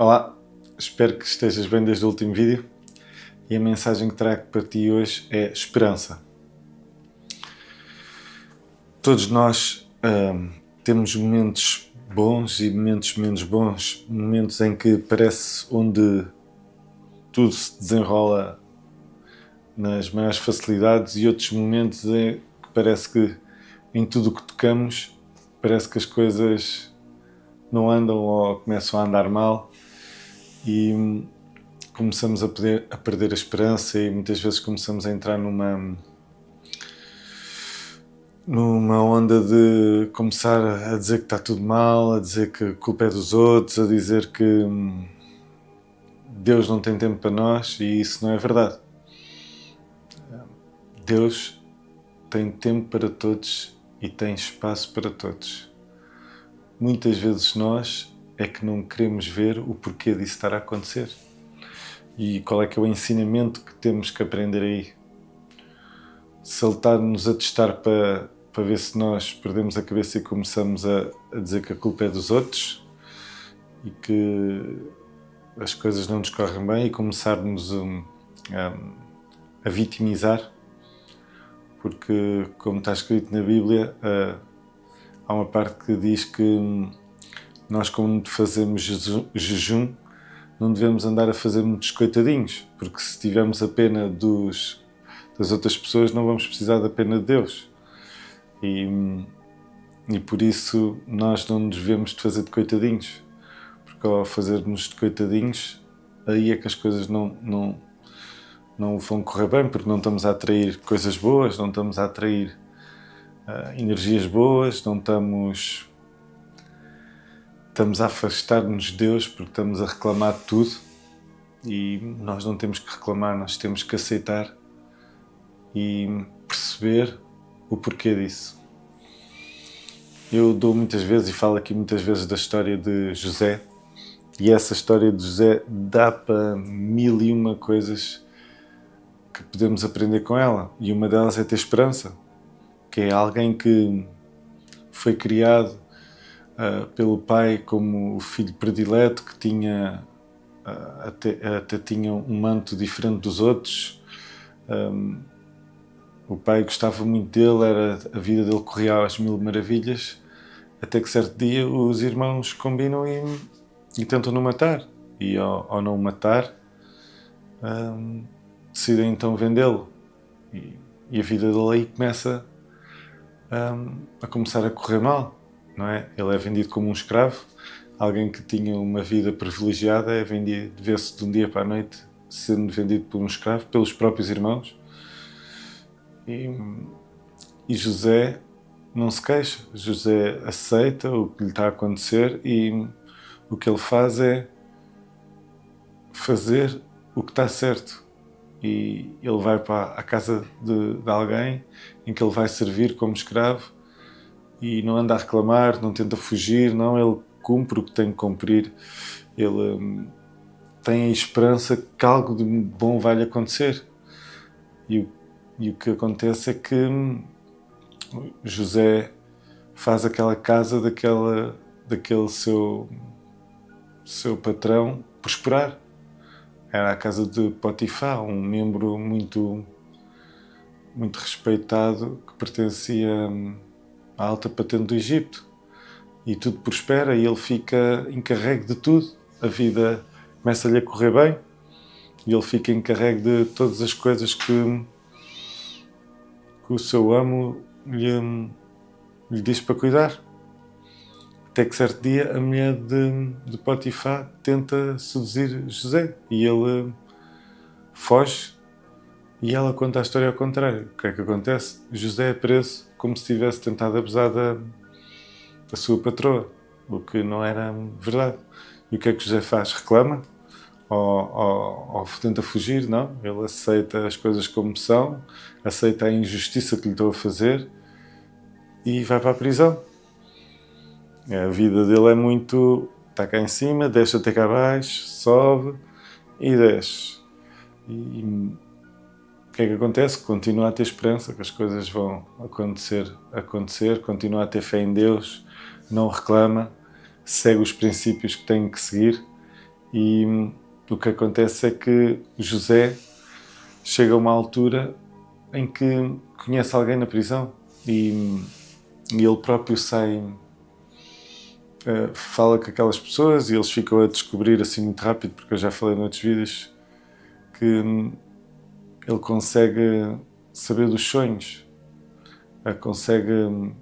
Olá, espero que estejas bem desde o último vídeo e a mensagem que trago para ti hoje é esperança. Todos nós temos momentos bons e momentos menos bons, momentos em que parece onde tudo se desenrola nas maiores facilidades e outros momentos em que parece que em tudo o que tocamos parece que as coisas não andam ou começam a andar mal e começamos a perder a esperança e muitas vezes começamos a entrar numa onda de começar a dizer que está tudo mal, a dizer que a culpa é dos outros, a dizer que Deus não tem tempo para nós, e isso não é verdade. Deus tem tempo para todos e tem espaço para todos. Muitas vezes nós é que não queremos ver o porquê disso estar a acontecer. E qual é que é o ensinamento que temos que aprender aí? Saltar-nos a testar para ver se nós perdemos a cabeça e começamos a dizer que a culpa é dos outros e que as coisas não nos correm bem e começarmos a vitimizar, porque, como está escrito na Bíblia, há uma parte que diz que nós, quando fazemos jejum, não devemos andar a fazer muitos coitadinhos, porque se tivermos a pena das outras pessoas, não vamos precisar da pena de Deus. E por isso nós não nos devemos de fazer de coitadinhos, porque ao fazermos de coitadinhos, aí é que as coisas não vão correr bem, porque não estamos a atrair coisas boas, não estamos a atrair energias boas, não estamos a afastar-nos de Deus, porque estamos a reclamar de tudo, e nós não temos que reclamar, nós temos que aceitar e perceber o porquê disso. Eu dou muitas vezes e falo aqui muitas vezes da história de José, e essa história de José dá para 1001 coisas que podemos aprender com ela, e uma delas é ter esperança, que é alguém que foi criado pelo pai como o filho predileto, que tinha até tinha um manto diferente dos outros. O pai gostava muito dele, a vida dele corria às mil maravilhas, até que certo dia os irmãos combinam e tentam não matar. E ao não matar, decidem então vendê-lo. E a vida dele aí começa a começar a correr mal, não é? Ele é vendido como um escravo, alguém que tinha uma vida privilegiada é vendido, vê-se de um dia para a noite sendo vendido por um escravo, pelos próprios irmãos. E José não se queixa, José aceita o que lhe está a acontecer e o que ele faz é fazer o que está certo. E ele vai para a casa de alguém em que ele vai servir como escravo e não anda a reclamar, não tenta fugir, não, ele cumpre o que tem que cumprir. Ele tem a esperança que algo de bom vai lhe acontecer. E o que acontece é que José faz aquela casa daquele seu patrão prosperar. Era a casa de Potifar, um membro muito respeitado que pertencia à alta patente do Egito. E tudo prospera e ele fica encarregue de tudo. A vida começa-lhe a correr bem e ele fica encarregue de todas as coisas que o seu amo lhe diz para cuidar. Até que certo dia a mulher de Potifar tenta seduzir José e ele foge e ela conta a história ao contrário. O que é que acontece? José é preso como se tivesse tentado abusar da sua patroa, o que não era verdade. E o que é que José faz? Reclama? Ou tenta fugir? Não. Ele aceita as coisas como são, aceita a injustiça que lhe estou a fazer e vai para a prisão. A vida dele é muito... está cá em cima, desce até cá abaixo, sobe e desce. E o que é que acontece? Continua a ter esperança que as coisas vão acontecer, continua a ter fé em Deus, não reclama, segue os princípios que tem que seguir E o que acontece é que José chega a uma altura em que conhece alguém na prisão e ele próprio sai, fala com aquelas pessoas e eles ficam a descobrir assim muito rápido, porque eu já falei noutros vídeos, que ele consegue saber dos sonhos, consegue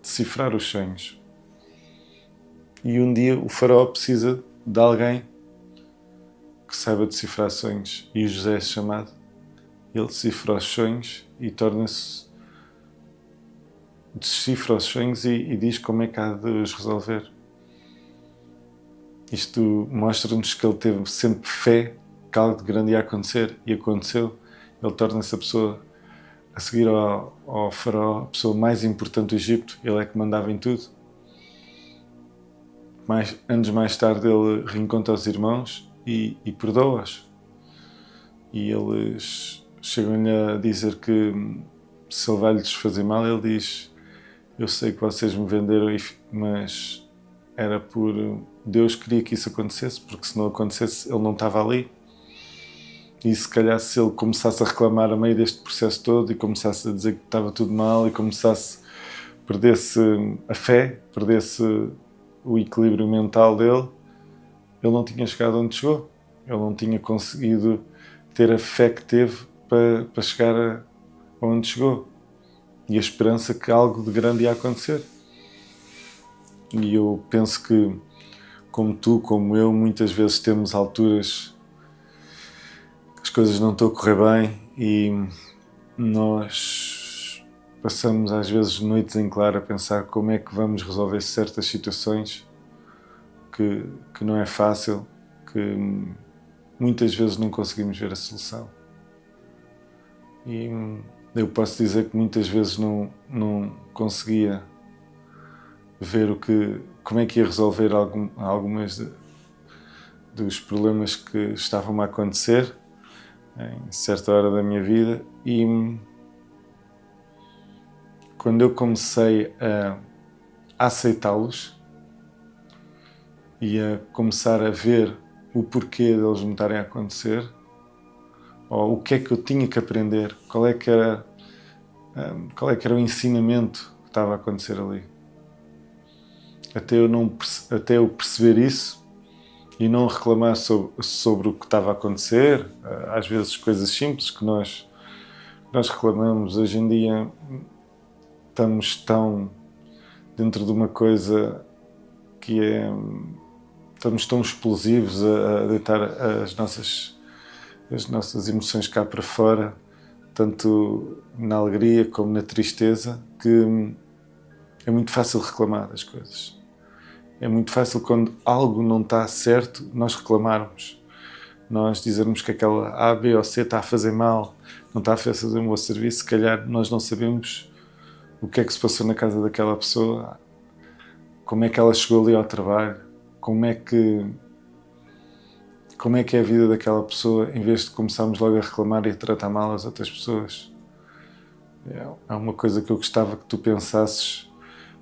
decifrar os sonhos. E um dia o faraó precisa de alguém que saiba decifrar sonhos, e o José é chamado. Ele decifra os sonhos e decifra os sonhos e diz como é que há de os resolver. Isto mostra-nos que ele teve sempre fé que algo de grande ia acontecer, e aconteceu. Ele torna-se a pessoa, a seguir ao faraó, a pessoa mais importante do Egito. Ele é que mandava em tudo. Anos mais tarde ele reencontra os irmãos e perdoa-os. E eles chegam-lhe a dizer que se ele vai lhes fazer mal, ele diz: eu sei que vocês me venderam, mas era por Deus queria que isso acontecesse, porque se não acontecesse ele não estava ali. E se calhar se ele começasse a reclamar a meio deste processo todo e começasse a dizer que estava tudo mal e perdesse a fé, perdesse o equilíbrio mental dele, ele não tinha chegado onde chegou. Ele não tinha conseguido ter a fé que teve para chegar onde chegou. E a esperança que algo de grande ia acontecer. E eu penso que, como tu, como eu, muitas vezes temos alturas que as coisas não estão a correr bem e nós passamos às vezes noites em claro a pensar como é que vamos resolver certas situações que não é fácil, que muitas vezes não conseguimos ver a solução. E eu posso dizer que muitas vezes não conseguia ver como é que ia resolver algumas dos problemas que estavam a acontecer em certa hora da minha vida, e quando eu comecei a aceitá-los e a começar a ver o porquê deles me estarem a acontecer, ou o que é que eu tinha que aprender, qual é que era o ensinamento que estava a acontecer ali. Até eu perceber isso e não reclamar sobre o que estava a acontecer, às vezes coisas simples que nós reclamamos. Hoje em dia estamos tão dentro de uma coisa que estamos tão explosivos a deitar as nossas emoções cá para fora, tanto na alegria como na tristeza, que é muito fácil reclamar das coisas. É muito fácil, quando algo não está certo, nós reclamarmos. Nós dizermos que aquela A, B ou C está a fazer mal, não está a fazer um bom serviço. Se calhar nós não sabemos o que é que se passou na casa daquela pessoa, como é que ela chegou ali ao trabalho, como é que é a vida daquela pessoa, em vez de começarmos logo a reclamar e a tratar mal as outras pessoas. É uma coisa que eu gostava que tu pensasses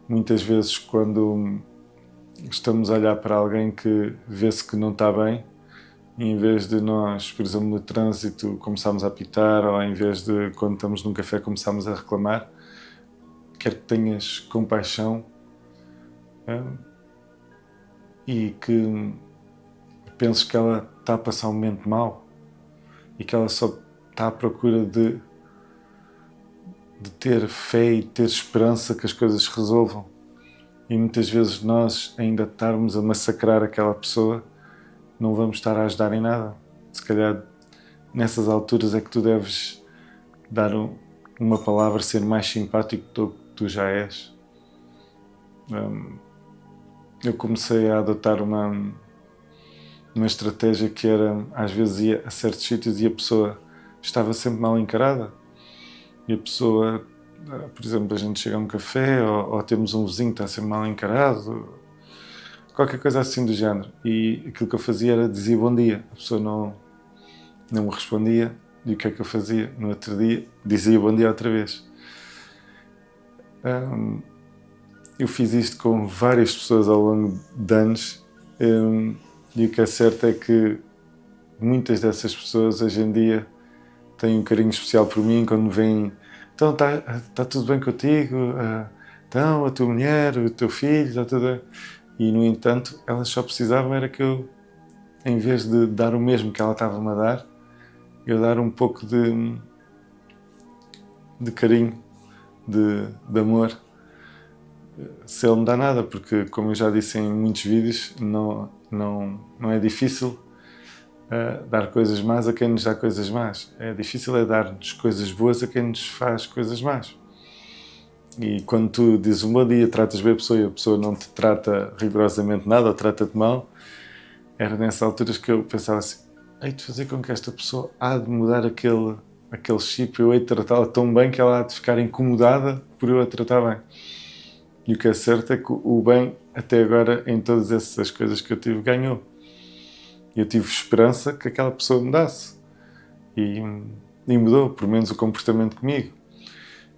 muitas vezes quando estamos a olhar para alguém que vê-se que não está bem, e em vez de nós, por exemplo, no trânsito começarmos a apitar, ou em vez de quando estamos num café começarmos a reclamar, quero que tenhas compaixão e que penses que ela está a passar um momento mau e que ela só está à procura de ter fé e ter esperança que as coisas se resolvam. E muitas vezes nós ainda estarmos a massacrar aquela pessoa, não vamos estar a ajudar em nada. Se calhar nessas alturas é que tu deves dar uma palavra, ser mais simpático do que tu já és. Eu comecei a adotar uma estratégia que era, às vezes ia a certos sítios e a pessoa estava sempre mal encarada. E a pessoa, por exemplo, a gente chega a um café ou temos um vizinho que está sempre mal encarado, qualquer coisa assim do género. E aquilo que eu fazia era dizer bom dia. A pessoa não me respondia. E o que é que eu fazia? No outro dia, dizia bom dia outra vez. Eu fiz isto com várias pessoas ao longo de anos, e o que é certo é que muitas dessas pessoas hoje em dia têm um carinho especial por mim quando me veem. Então, tá tudo bem contigo? Então, a tua mulher, o teu filho, está tudo bem? E, no entanto, elas só precisavam era que eu, em vez de dar o mesmo que ela estava-me a dar, eu dar um pouco de carinho, de amor. Se ele me dá nada, porque, como eu já disse em muitos vídeos, não é difícil dar coisas más a quem nos dá coisas más. É difícil dar-nos coisas boas a quem nos faz coisas más. E quando tu dizes um bom dia, tratas bem a pessoa e a pessoa não te trata rigorosamente nada ou trata-te mal, era nessas alturas que eu pensava assim: hei de fazer com que esta pessoa há de mudar aquele chip, eu hei de tratá-la tão bem que ela há de ficar incomodada por eu a tratar bem. E o que é certo é que o bem, até agora, em todas essas coisas que eu tive, ganhou. Eu tive esperança que aquela pessoa mudasse. E mudou, pelo menos, o comportamento comigo.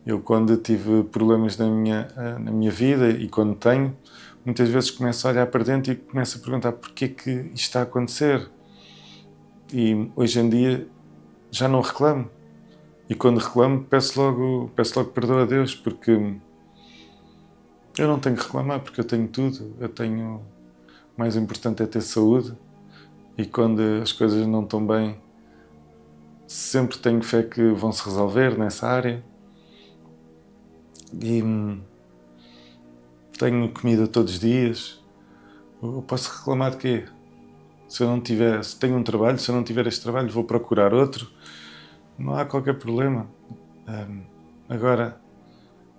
Eu, quando tive problemas na minha vida e quando tenho, muitas vezes começo a olhar para dentro e começo a perguntar porquê que isto está a acontecer. E hoje em dia já não reclamo. E quando reclamo, peço logo perdão a Deus, porque eu não tenho que reclamar, porque eu tenho tudo. O mais importante é ter saúde. E quando as coisas não estão bem, sempre tenho fé que vão se resolver nessa área. E tenho comida todos os dias. Eu posso reclamar de quê? Se tenho um trabalho, se eu não tiver este trabalho, vou procurar outro. Não há qualquer problema. Agora,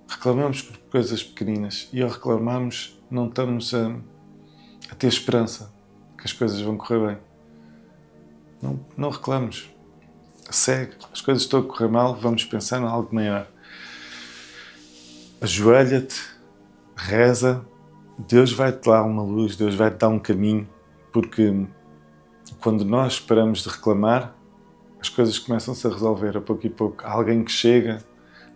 reclamamos por coisas pequeninas e ao reclamarmos não estamos a ter esperança que as coisas vão correr bem. Não reclamos. Segue. As coisas estão a correr mal, vamos pensar em algo maior. Ajoelha-te, reza, Deus vai-te dar uma luz, Deus vai-te dar um caminho, porque quando nós paramos de reclamar, as coisas começam-se a resolver a pouco e pouco. Há alguém que chega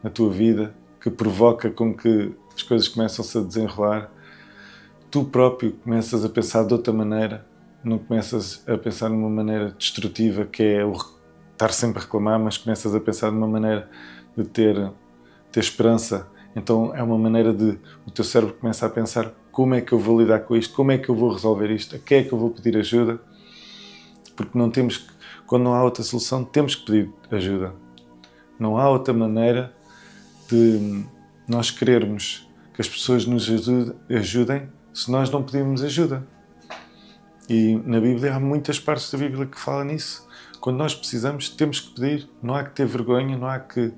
na tua vida, que provoca com que as coisas começam-se a desenrolar. Tu próprio começas a pensar de outra maneira, não começas a pensar numa maneira destrutiva, que é o estar sempre a reclamar, mas começas a pensar numa maneira de ter esperança. Então é uma maneira de o teu cérebro começa a pensar: como é que eu vou lidar com isto? Como é que eu vou resolver isto? A quem é que eu vou pedir ajuda? Porque quando não há outra solução, temos que pedir ajuda. Não há outra maneira de nós querermos que as pessoas nos ajudem se nós não pedirmos ajuda. E na Bíblia há muitas partes da Bíblia que falam nisso. Quando nós precisamos, temos que pedir. Não há que ter vergonha, não há que...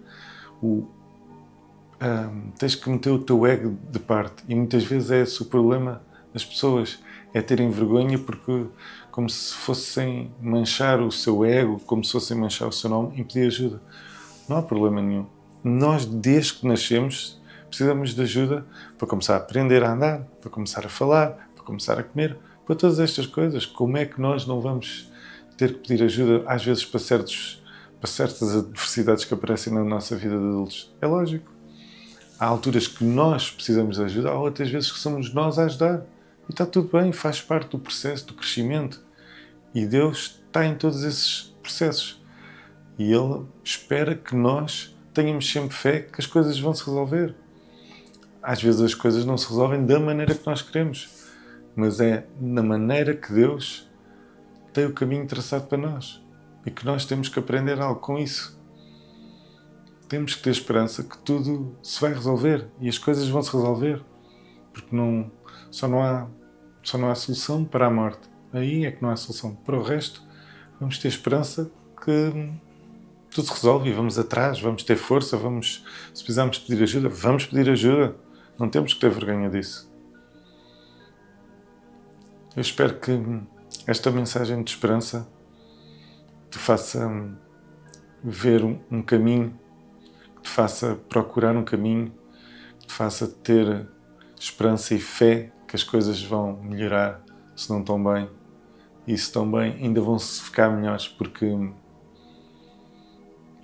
tens que meter o teu ego de parte. E muitas vezes é esse o problema das pessoas. É terem vergonha porque, como se fossem manchar o seu ego, como se fossem manchar o seu nome, em pedir ajuda. Não há problema nenhum. Nós, desde que nascemos, precisamos de ajuda para começar a aprender a andar, para começar a falar, para começar a comer, para todas estas coisas. Como é que nós não vamos ter que pedir ajuda, às vezes, para certas adversidades que aparecem na nossa vida de adultos? É lógico. Há alturas que nós precisamos de ajuda, há outras vezes que somos nós a ajudar. E está tudo bem, faz parte do processo do crescimento. E Deus está em todos esses processos. E Ele espera que nós tenhamos sempre fé que as coisas vão se resolver. Às vezes as coisas não se resolvem da maneira que nós queremos, mas é na maneira que Deus tem o caminho traçado para nós. E que nós temos que aprender algo com isso. Temos que ter esperança que tudo se vai resolver e as coisas vão se resolver. Porque só não há solução para a morte. Aí é que não há solução. Para o resto, vamos ter esperança que tudo se resolve e vamos atrás, vamos ter força, se precisarmos pedir ajuda, vamos pedir ajuda. Não temos que ter vergonha disso. Eu espero que esta mensagem de esperança te faça ver um caminho, que te faça procurar um caminho, que te faça ter esperança e fé que as coisas vão melhorar se não estão bem. E se estão bem, ainda vão-se ficar melhores, porque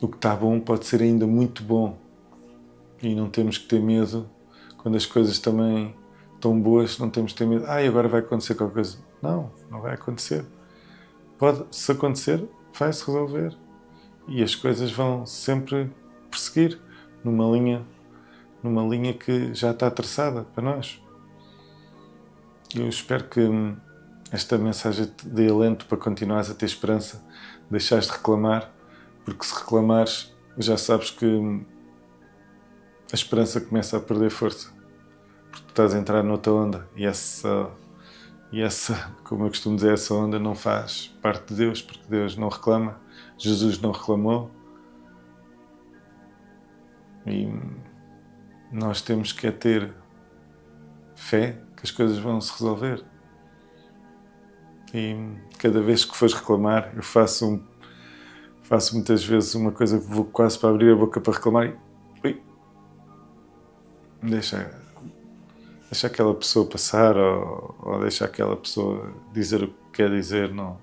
o que está bom pode ser ainda muito bom. E não temos que ter medo quando as coisas também estão boas, não temos que ter medo. Agora vai acontecer qualquer coisa. Não vai acontecer. pode, se acontecer, vai-se resolver. E as coisas vão sempre prosseguir numa linha que já está traçada para nós. Eu espero que esta mensagem te dê alento para continuares a ter esperança, deixares de reclamar, porque se reclamares, já sabes que a esperança começa a perder força, porque tu estás a entrar noutra onda e essa, como eu costumo dizer, essa onda não faz parte de Deus, porque Deus não reclama, Jesus não reclamou e nós temos que ter fé que as coisas vão se resolver. E cada vez que fores reclamar, eu faço muitas vezes uma coisa que vou quase para abrir a boca para reclamar e ui, deixa aquela pessoa passar ou deixa aquela pessoa dizer o que quer dizer. Não.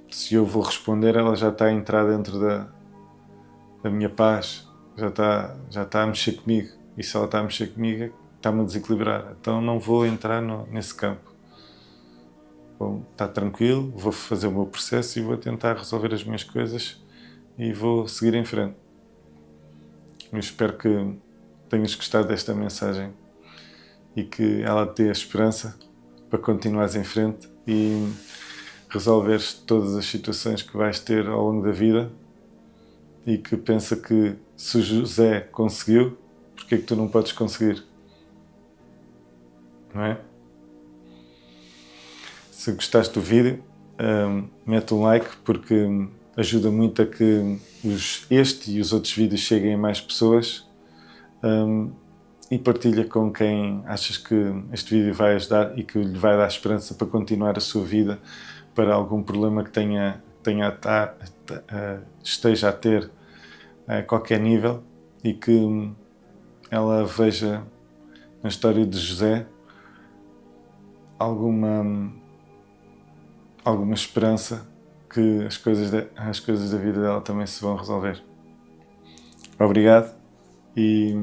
Se eu vou responder, ela já está a entrar dentro da minha paz, já está a mexer comigo, e se ela está a mexer comigo, está-me a desequilibrar, então não vou entrar nesse campo. Vou estar tranquilo, vou fazer o meu processo e vou tentar resolver as minhas coisas e vou seguir em frente. Eu espero que tenhas gostado desta mensagem e que ela te dê a esperança para continuares em frente e resolveres todas as situações que vais ter ao longo da vida, e que pensa que se o José conseguiu, porque é que tu não podes conseguir? Não é? Se gostaste do vídeo, mete um like, porque ajuda muito a que este e os outros vídeos cheguem a mais pessoas, e partilha com quem achas que este vídeo vai ajudar e que lhe vai dar esperança para continuar a sua vida, para algum problema que esteja a ter a qualquer nível, e que ela veja na história de José alguma esperança que as coisas da vida dela também se vão resolver. Obrigado e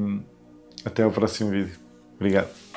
até ao próximo vídeo. Obrigado.